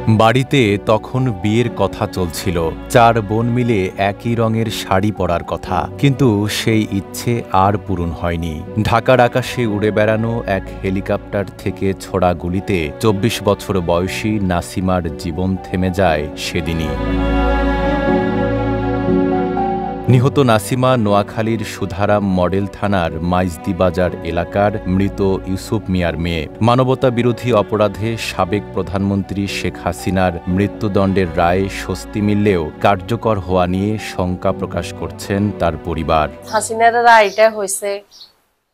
বাড়িতে তখন বিয়ের কথা চলছিল। 4 বোন মিলে একই রঙের শাড়ি পরার কথা, কিন্তু সেই ইচ্ছে আর পূরণ হয়নি। ঢাকার আকাশে উড়ে বেড়ানো এক হেলিকপ্টার থেকে ছোড়া গুলিতে 24 বছর বয়সী নাসিমার জীবন থেমে যায় সেদিনই। নিহত নাসিমা নোয়াখালীর সুধারাম মডেল থানার মাইজদিবাজার এলাকার মৃত ইউসুফ মিয়ার মেয়ে। মানবতা বিরোধী অপরাধে সাবেক প্রধানমন্ত্রী শেখ হাসিনার মৃত্যুদণ্ডের রায়ে স্বস্তি মিললেও কার্যকর হওয়া নিয়ে শঙ্কা প্রকাশ করছেন তার পরিবার। হাসিনার রায়টা হয়েছে,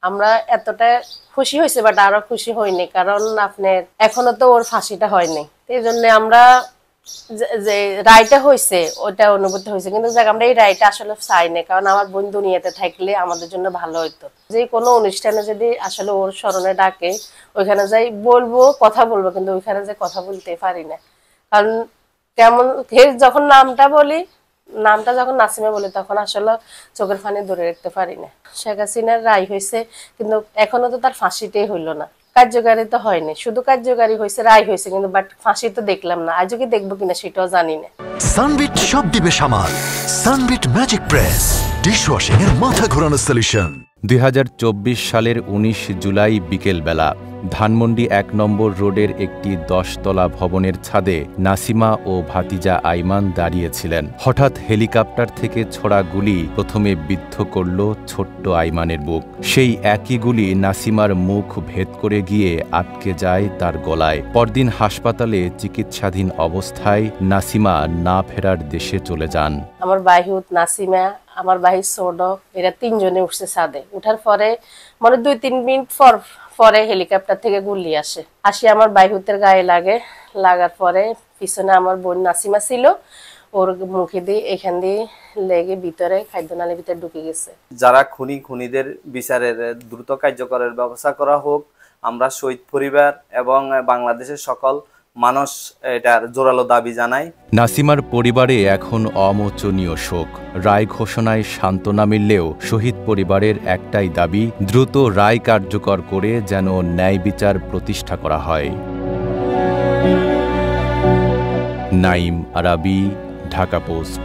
আমরা এতটা খুশি হয়েছে, বাট আরো খুশি হয়নি, কারণ আপনার এখনো তো ওর ফাঁসিটা হয়নি। এই জন্য আমরা যে রায়টা হয়েছে ওইটা অনুভূতি হয়েছে, কিন্তু আমরা এই রায়টা আসলে চাই না, কারণ আমার বোন দুনিয়াতে থাকলে আমাদের জন্য ভালো হইতো। যে কোনো অনুষ্ঠানে যদি আসলে ওর স্মরণে ডাকে ওইখানে যাই বলবো, কথা বলবো, কিন্তু ওইখানে যে কথা বলতে পারি না, কারণ কেমন যখন নামটা যখন নাসিমা বলি তখন আসলে চোখের পানি ধরে রাখতে পারি না। শেখ হাসিনার রায় হয়েছে, কিন্তু এখনো তো তার ফাঁসিটাই হইলো না, কার্যকারী তো হয়নি। শুধু কার্যকারী হয়েছে, রায় হয়েছে, কিন্তু বাট ফাঁসি তো দেখলাম না। আজও কি দেখবো কিনা সেটাও জানি না। সানবিট সব দিবে সামাল। সানবিট ম্যাজিক প্রেস ডিশওয়াশিং এর মাথা ঘোরানো সলিউশন। 2024 সালের 19 জুলাই বিকেলবেলা ধানমন্ডি 1 নম্বর রোডের একটি 10 তলা ভবনের ছাদে নাসিমা ও ভাতিজা আইমান দাঁড়িয়েছিলেন। হঠাৎ হেলিকপ্টার থেকে ছোড়া গুলি প্রথমে বিদ্ধ করল ছোট্ট আইমানের বুক। সেই একই গুলি নাসিমার মুখ ভেদ করে গিয়ে আটকে যায় তার গলায়। পরদিন হাসপাতালে চিকিৎসাধীন অবস্থায় নাসিমা না ফেরার দেশে চলে যান। আমার বাহিউত, নাসিমা, আমার বাহির সৌডক, এরা 3 জনে উঠছে ছাদে। উঠার পরে মানে 2-3 মিনিট পরে হেলিকপ্টার থেকে গুলি আসি আমার বাহিউতের গায়ে লাগার পরে পিছনে আমার বোন নাসিমা ছিল, ওর মুখে দিয়ে এখান দিয়ে লেগে ভিতরে খাদ্যনালীর ভিতরে ঢুকে গেছে। যারা খুনিদের বিচারের দ্রুত কার্যকরের ব্যবস্থা করা হোক, আমরা শহীদ পরিবার এবং বাংলাদেশের সকল মানুষ এটার জোরালো দাবি জানাই। নাসিমার পরিবারে এখন অমোচনীয় শোক। রায় ঘোষণায় সান্ত্বনা মিললেও শহীদ পরিবারের একটাই দাবি, দ্রুত রায় কার্যকর করে যেন ন্যায় বিচার প্রতিষ্ঠা করা হয়। নাইম আরাবী, ঢাকা পোস্ট।